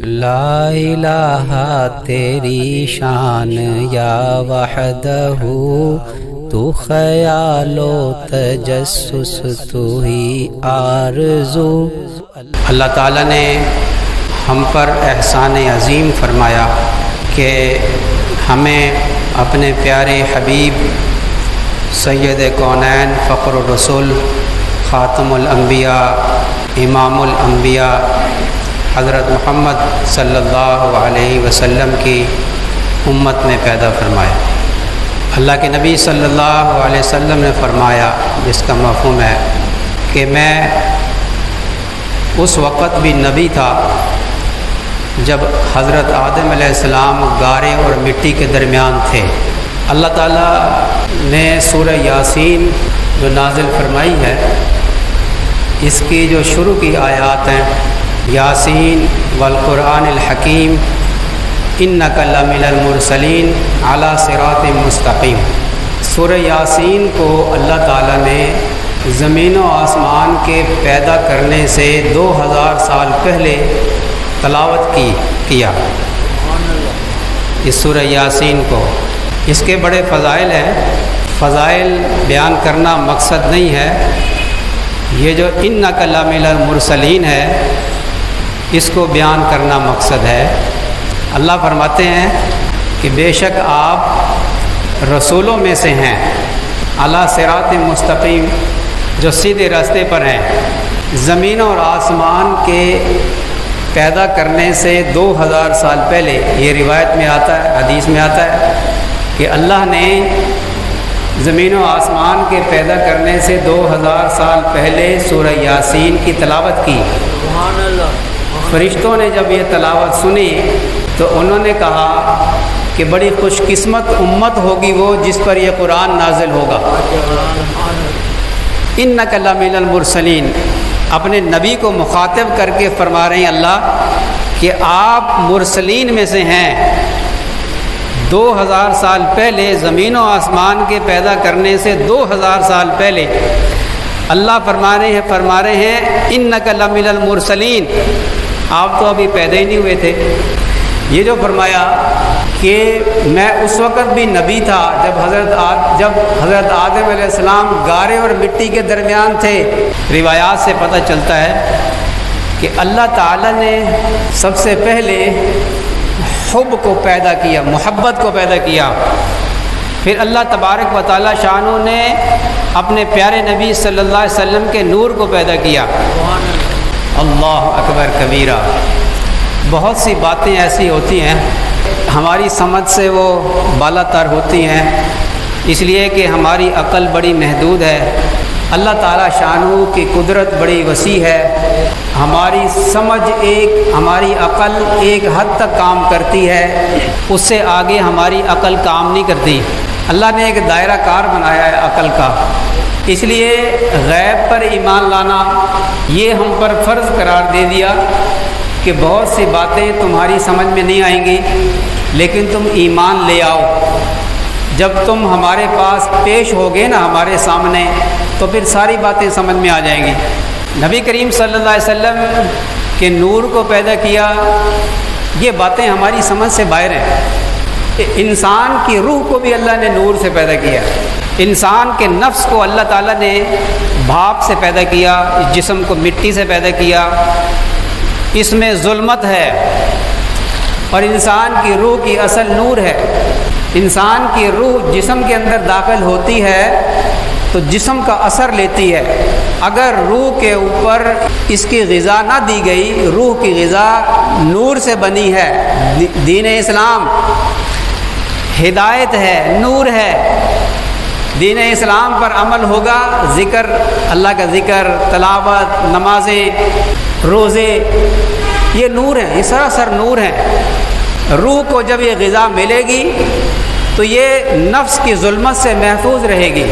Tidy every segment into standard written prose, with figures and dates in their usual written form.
لا الہ تیری شان یا وحدہ، تو خیال و تجسس تو ہی آرزو۔ اللہ تعالیٰ نے ہم پر احسان عظیم فرمایا کہ ہمیں اپنے پیارے حبیب سید کونین فخر الرسول خاتم الانبیاء امام الانبیاء حضرت محمد صلی اللہ علیہ وسلم کی امت میں پیدا فرمایا۔ اللہ کے نبی صلی اللہ علیہ وسلم نے فرمایا، جس کا مفہوم ہے کہ میں اس وقت بھی نبی تھا جب حضرت آدم علیہ السلام گارے اور مٹی کے درمیان تھے۔ اللہ تعالیٰ نے سورہ یاسین جو نازل فرمائی ہے، اس کی جو شروع کی آیات ہیں، یاسین والقرآن الحکیم انک لمن المرسلین علی صراط مستقیم۔ سورہ یاسین کو اللہ تعالیٰ نے زمین و آسمان کے پیدا کرنے سے 2000 سال پہلے تلاوت کیا اس سورہ یاسین کو۔ اس کے بڑے فضائل ہیں، فضائل بیان کرنا مقصد نہیں ہے، یہ جو انک لمن المرسلین ہے اس کو بیان کرنا مقصد ہے۔ اللہ فرماتے ہیں کہ بے شک آپ رسولوں میں سے ہیں، علی صراط مستقیم، جو سیدھے راستے پر ہیں۔ زمین اور آسمان کے پیدا کرنے سے 2000 سال پہلے، یہ روایت میں آتا ہے، حدیث میں آتا ہے کہ اللہ نے زمین و آسمان کے پیدا کرنے سے 2000 سال پہلے سورہ یاسین کی تلاوت کی۔ سبحان اللہ۔ فرشتوں نے جب یہ تلاوت سنی تو انہوں نے کہا کہ بڑی خوش قسمت امت ہوگی وہ جس پر یہ قرآن نازل ہوگا۔ انک لمن المرسلین، اپنے نبی کو مخاطب کر کے فرما رہے ہیں اللہ کہ آپ مرسلین میں سے ہیں۔ 2000 سال پہلے زمین و آسمان کے پیدا کرنے سے 2000 سال پہلے اللہ فرما رہے ہیں انک لمن المرسلین، آپ تو ابھی پیدا ہی نہیں ہوئے تھے۔ یہ جو فرمایا کہ میں اس وقت بھی نبی تھا جب حضرت آدم علیہ السلام گارے اور مٹی کے درمیان تھے، روایات سے پتہ چلتا ہے کہ اللہ تعالیٰ نے سب سے پہلے حب کو پیدا کیا، محبت کو پیدا کیا، پھر اللہ تبارک و تعالیٰ شانہ نے اپنے پیارے نبی صلی اللہ علیہ وسلم کے نور کو پیدا کیا۔ اللہ اکبر کبیرہ۔ بہت سی باتیں ایسی ہوتی ہیں ہماری سمجھ سے وہ بالا تر ہوتی ہیں، اس لیے کہ ہماری عقل بڑی محدود ہے۔ اللہ تعالیٰ شانہ کی قدرت بڑی وسیع ہے، ہماری سمجھ ہماری عقل ایک حد تک کام کرتی ہے، اس سے آگے ہماری عقل کام نہیں کرتی۔ اللہ نے ایک دائرہ کار بنایا ہے عقل کا، اس لیے غیب پر ایمان لانا یہ ہم پر فرض قرار دے دیا کہ بہت سی باتیں تمہاری سمجھ میں نہیں آئیں گی، لیکن تم ایمان لے آؤ۔ جب تم ہمارے پاس پیش ہوگے نا ہمارے سامنے تو پھر ساری باتیں سمجھ میں آ جائیں گی۔ نبی کریم صلی اللہ علیہ وسلم کے نور کو پیدا کیا، یہ باتیں ہماری سمجھ سے باہر ہیں۔ انسان کی روح کو بھی اللہ نے نور سے پیدا کیا، انسان کے نفس کو اللہ تعالیٰ نے بھاپ سے پیدا کیا، اس جسم کو مٹی سے پیدا کیا، اس میں ظلمت ہے، اور انسان کی روح کی اصل نور ہے۔ انسان کی روح جسم کے اندر داخل ہوتی ہے تو جسم کا اثر لیتی ہے۔ اگر روح کے اوپر اس کی غذا نہ دی گئی، روح کی غذا نور سے بنی ہے، دین اسلام ہدایت ہے، نور ہے، دین اسلام پر عمل ہوگا، ذکر اللہ کا ذکر، تلاوت، نمازیں، روزے، یہ نور ہیں، یہ سراسر نور ہیں۔ روح کو جب یہ غذا ملے گی تو یہ نفس کی ظلمت سے محفوظ رہے گی،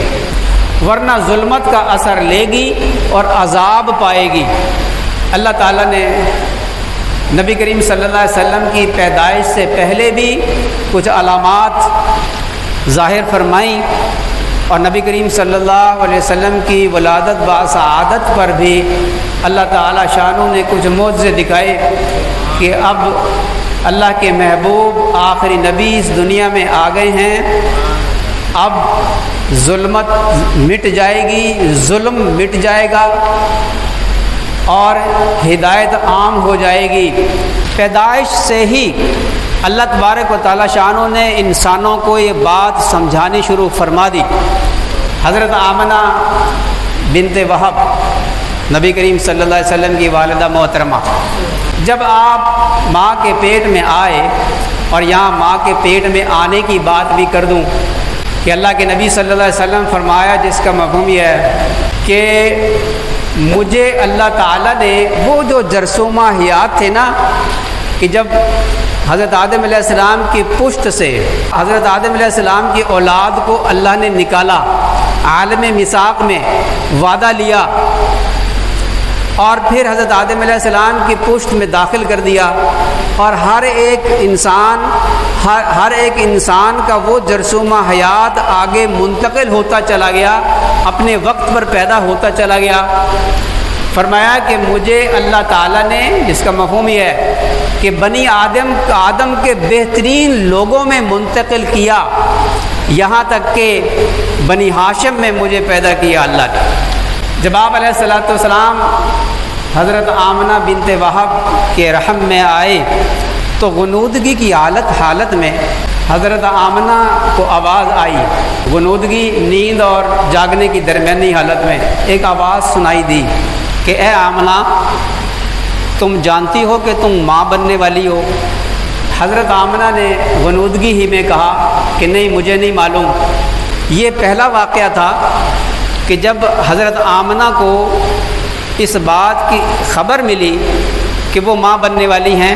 ورنہ ظلمت کا اثر لے گی اور عذاب پائے گی۔ اللہ تعالیٰ نے نبی کریم صلی اللہ علیہ وسلم کی پیدائش سے پہلے بھی کچھ علامات ظاہر فرمائیں، اور نبی کریم صلی اللہ علیہ وسلم کی ولادت باسعادت پر بھی اللہ تعالیٰ شانہ نے کچھ معجزے دکھائے۔ کہ اب اللہ کے محبوب آخری نبی اس دنیا میں آ گئے ہیں، اب ظلمت مٹ جائے گی، ظلم مٹ جائے گا اور ہدایت عام ہو جائے گی۔ پیدائش سے ہی اللہ تبارک و تعالیٰ شانوں نے انسانوں کو یہ بات سمجھانی شروع فرما دی۔ حضرت آمنہ بنت وہب، نبی کریم صلی اللہ علیہ وسلم کی والدہ محترمہ، جب آپ ماں کے پیٹ میں آئے، اور یہاں ماں کے پیٹ میں آنے کی بات بھی کر دوں کہ اللہ کے نبی صلی اللہ علیہ وسلم فرمایا، جس کا مفہوم یہ ہے کہ مجھے اللہ تعالیٰ نے وہ جو جرثومہ حیات تھے نا، کہ جب حضرت آدم علیہ السلام کی پشت سے حضرت آدم علیہ السلام کی اولاد کو اللہ نے نکالا، عالم میثاق میں وعدہ لیا، اور پھر حضرت آدم علیہ السلام کی پشت میں داخل کر دیا، اور ہر ایک انسان کا وہ جرثومہ حیات آگے منتقل ہوتا چلا گیا، اپنے وقت پر پیدا ہوتا چلا گیا۔ فرمایا کہ مجھے اللہ تعالیٰ نے، جس کا مفہوم یہ ہے کہ بنی آدم کے بہترین لوگوں میں منتقل کیا، یہاں تک کہ بنی ہاشم میں مجھے پیدا کیا اللہ نے۔ جب آپ علیہ الصلوۃ والسلام حضرت آمنہ بنت وہب کے رحم میں آئے تو غنودگی کی حالت میں حضرت آمنہ کو آواز آئی، غنودگی نیند اور جاگنے کی درمیانی حالت میں ایک آواز سنائی دی کہ اے آمنہ، تم جانتی ہو کہ تم ماں بننے والی ہو؟ حضرت آمنہ نے غنودگی ہی میں کہا کہ نہیں، مجھے نہیں معلوم۔ یہ پہلا واقعہ تھا کہ جب حضرت آمنہ کو اس بات کی خبر ملی کہ وہ ماں بننے والی ہیں،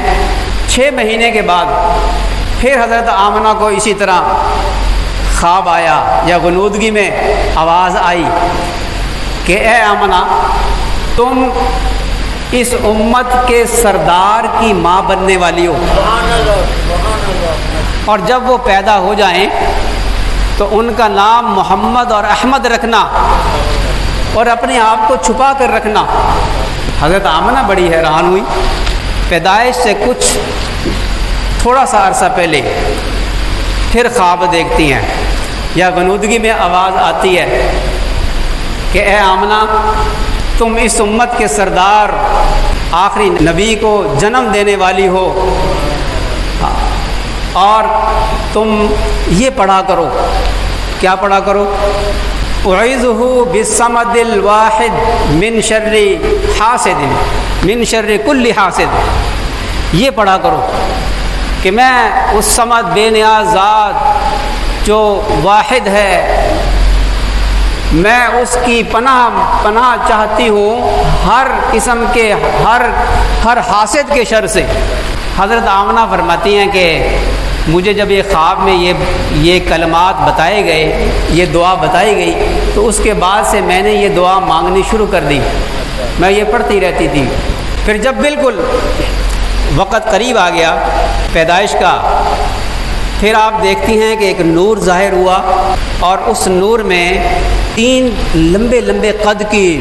6 مہینے کے بعد پھر حضرت آمنہ کو اسی طرح خواب آیا یا غنودگی میں آواز آئی کہ اے آمنہ، تم اس امت کے سردار کی ماں بننے والی ہو، اور جب وہ پیدا ہو جائیں تو ان کا نام محمد اور احمد رکھنا، اور اپنے آپ کو چھپا کر رکھنا۔ حضرت آمنہ بڑی حیران ہوئی۔ پیدائش سے کچھ تھوڑا سا عرصہ پہلے پھر خواب دیکھتی ہیں یا غنودگی میں آواز آتی ہے کہ اے آمنہ، تم اس امت کے سردار آخری نبی کو جنم دینے والی ہو، اور تم یہ پڑھا کرو۔ کیا پڑھا کرو؟ اعوذہ بالصمد الواحد من شر حاسد من شر کل حاسد۔ یہ پڑھا کرو کہ میں اس صمد بے نیاز ذات جو واحد ہے، میں اس کی پناہ چاہتی ہوں ہر قسم کے ہر حاسد کے شر سے۔ حضرت آمنہ فرماتی ہیں کہ مجھے جب یہ خواب میں یہ کلمات بتائے گئے، یہ دعا بتائی گئی، تو اس کے بعد سے میں نے یہ دعا مانگنی شروع کر دی، میں یہ پڑھتی رہتی تھی۔ پھر جب بالکل وقت قریب آ گیا پیدائش کا، پھر آپ دیکھتی ہیں کہ ایک نور ظاہر ہوا، اور اس نور میں 3 لمبے لمبے قد کی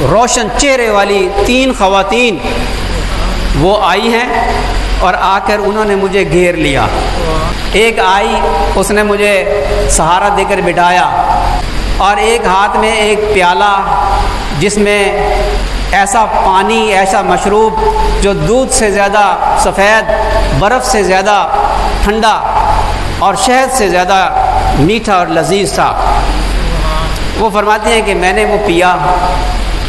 روشن چہرے والی 3 خواتین وہ آئی ہیں، اور آ کر انہوں نے مجھے گھیر لیا۔ ایک آئی، اس نے مجھے سہارا دے کر بٹھایا، اور ایک ہاتھ میں ایک پیالہ جس میں ایسا پانی، ایسا مشروب جو دودھ سے زیادہ سفید، برف سے زیادہ ٹھنڈا اور شہد سے زیادہ میٹھا اور لذیذ تھا۔ وہ فرماتی ہیں کہ میں نے وہ پیا،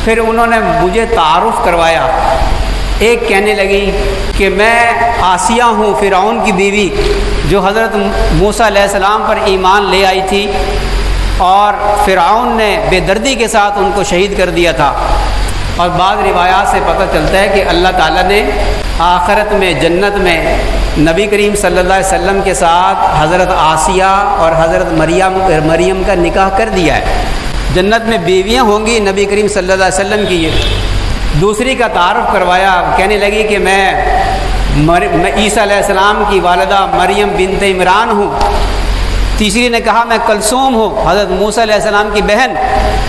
پھر انہوں نے مجھے تعارف کروایا۔ ایک کہنے لگی کہ میں آسیہ ہوں، فرعون کی بیوی، جو حضرت موسیٰ علیہ السلام پر ایمان لے آئی تھی، اور فرعون نے بے دردی کے ساتھ ان کو شہید کر دیا تھا۔ اور بعض روایات سے پتہ چلتا ہے کہ اللہ تعالیٰ نے آخرت میں جنت میں نبی کریم صلی اللہ علیہ وسلم کے ساتھ حضرت آسیہ اور حضرت مریم کا نکاح کر دیا ہے۔ جنت میں بیویاں ہوں گی نبی کریم صلی اللہ علیہ وسلم کی۔ دوسری کا تعارف کروایا، کہنے لگی کہ میں عیسیٰ علیہ السلام کی والدہ مریم بنت عمران ہوں۔ تیسری نے کہا میں کلثوم ہوں، حضرت موسیٰ علیہ السلام کی بہن،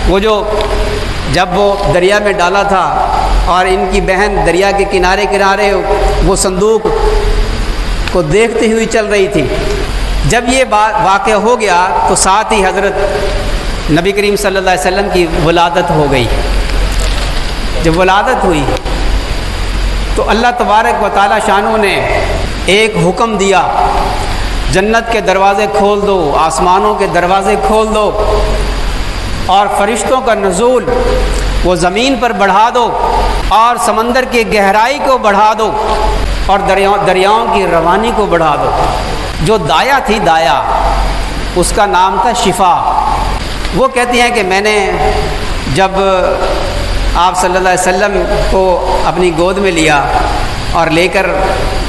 وہ جو جب وہ دریا میں ڈالا تھا اور ان کی بہن دریا کے کنارے کنارے وہ صندوق کو دیکھتے ہوئے چل رہی تھی۔ جب یہ واقعہ ہو گیا تو ساتھ ہی حضرت نبی کریم صلی اللہ علیہ وسلم کی ولادت ہو گئی۔ جب ولادت ہوئی تو اللہ تبارک و تعالی شانہ نے ایک حکم دیا، جنت کے دروازے کھول دو، آسمانوں کے دروازے کھول دو، اور فرشتوں کا نزول وہ زمین پر بڑھا دو، اور سمندر کی گہرائی کو بڑھا دو، اور دریاؤں کی روانی کو بڑھا دو۔ جو دایا تھی، دایا اس کا نام تھا شفا، وہ کہتی ہیں کہ میں نے جب آپ صلی اللہ علیہ وسلم کو اپنی گود میں لیا اور لے کر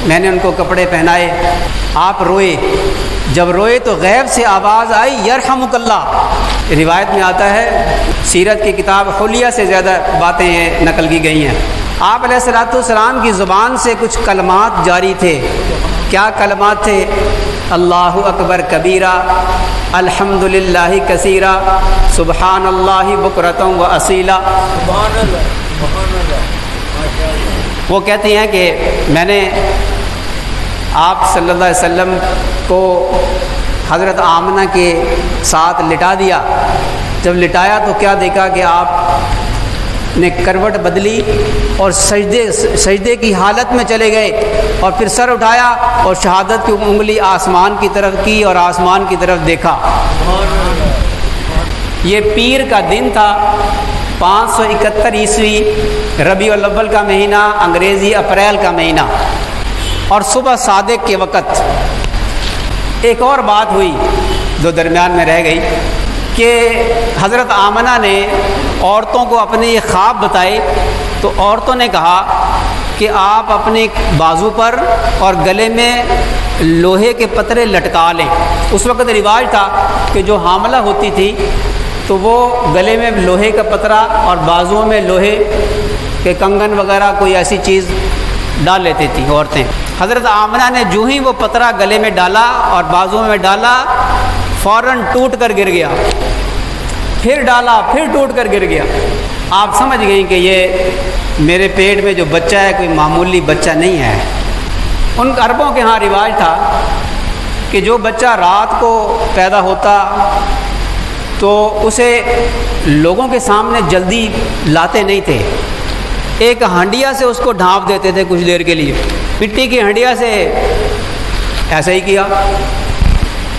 میں نے ان کو کپڑے پہنائے، آپ روئے۔ جب روئے تو غیب سے آواز آئی یرحمک اللہ۔ روایت میں آتا ہے، سیرت کی کتاب حلیہ سے زیادہ باتیں نقل کی گئی ہیں۔ آپ علیہ الصلوۃ والسلام کی زبان سے کچھ کلمات جاری تھے۔ کیا کلمات تھے؟ اللہ اکبر کبیرہ، الحمد للہ کثیرہ، سبحان اللہ بکرۃ و اصیلا۔ وہ کہتی ہیں کہ میں نے آپ صلی اللہ علیہ وسلم کو حضرت آمنہ کے ساتھ لٹا دیا۔ جب لٹایا تو کیا دیکھا کہ آپ نے کروٹ بدلی اور سجدے کی حالت میں چلے گئے، اور پھر سر اٹھایا اور شہادت کی انگلی آسمان کی طرف کی اور آسمان کی طرف دیکھا۔ یہ پیر کا دن تھا، 571 عیسوی، ربیع الاول کا مہینہ، انگریزی اپریل کا مہینہ، اور صبح صادق کے وقت۔ ایک اور بات ہوئی جو درمیان میں رہ گئی کہ حضرت آمنہ نے عورتوں کو اپنے یہ خواب بتائے، تو عورتوں نے کہا کہ آپ اپنے بازو پر اور گلے میں لوہے کے پترے لٹکا لیں۔ اس وقت رواج تھا کہ جو حاملہ ہوتی تھی تو وہ گلے میں لوہے کا پترا اور بازوؤں میں لوہے کے کنگن وغیرہ کوئی ایسی چیز ڈال لیتی تھی عورتیں۔ حضرت آمنہ نے جو ہی وہ پترا گلے میں ڈالا اور بازوؤں میں ڈالا، فوراً ٹوٹ کر گر گیا، پھر ڈالا، پھر ٹوٹ کر گر گیا۔ آپ سمجھ گئیں کہ یہ میرے پیٹ میں جو بچہ ہے کوئی معمولی بچہ نہیں ہے۔ ان عربوں کے ہاں رواج تھا کہ جو بچہ رات کو پیدا ہوتا تو اسے لوگوں کے سامنے جلدی لاتے نہیں تھے، ایک ہنڈیا سے اس کو ڈھانپ دیتے تھے کچھ دیر کے لیے، مٹی کی ہنڈیا سے۔ ایسا ہی کیا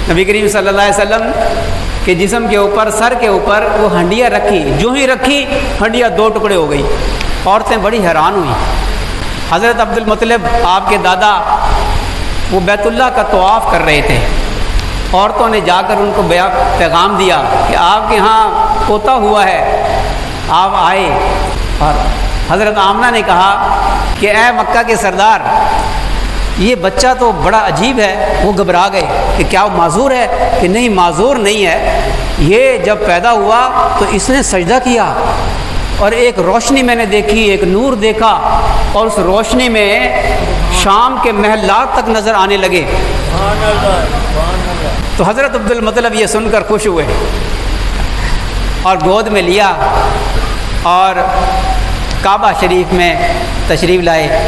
نبی کریم صلی اللہ علیہ وسلم کے جسم کے اوپر، سر کے اوپر وہ ہنڈیا رکھی، جو ہی رکھی ہنڈیا 2 ٹکڑے ہو گئی۔ عورتیں بڑی حیران ہوئیں۔ حضرت عبد المطلب آپ کے دادا وہ بیت اللہ کا طواف کر رہے تھے، عورتوں نے جا کر ان کو پیغام دیا کہ آپ کے ہاں پوتا ہوا ہے، آپ آئے۔ اور حضرت آمنہ نے کہا کہ اے مکہ کے سردار، یہ بچہ تو بڑا عجیب ہے۔ وہ گھبرا گئے کہ کیا وہ معذور ہے؟ کہ نہیں، معذور نہیں ہے، یہ جب پیدا ہوا تو اس نے سجدہ کیا، اور ایک روشنی میں نے دیکھی، ایک نور دیکھا، اور اس روشنی میں شام کے محلات تک نظر آنے لگے۔ تو حضرت عبد المطلب یہ سن کر خوش ہوئے اور گود میں لیا اور کعبہ شریف میں تشریف لائے،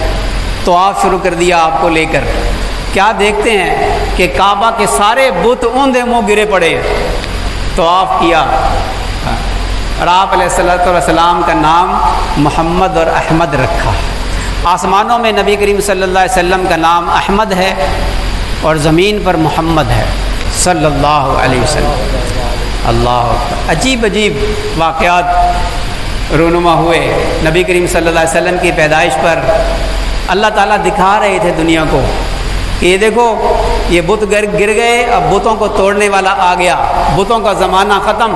طواف شروع کر دیا آپ کو لے کر۔ کیا دیکھتے ہیں کہ کعبہ کے سارے بت اوندے منہ گرے پڑے، طواف کیا، اور آپ علیہ الصلوۃ والسلام کا نام محمد اور احمد رکھا۔ آسمانوں میں نبی کریم صلی اللہ علیہ وسلم کا نام احمد ہے اور زمین پر محمد ہے صلی اللہ علیہ وسلم۔ اللہ اکبر۔ عجیب عجیب واقعات رونما ہوئے نبی کریم صلی اللہ علیہ وسلم کی پیدائش پر۔ اللہ تعالیٰ دکھا رہے تھے دنیا کو کہ یہ دیکھو، یہ بت گر گئے، اب بتوں کو توڑنے والا آ گیا، بتوں کا زمانہ ختم۔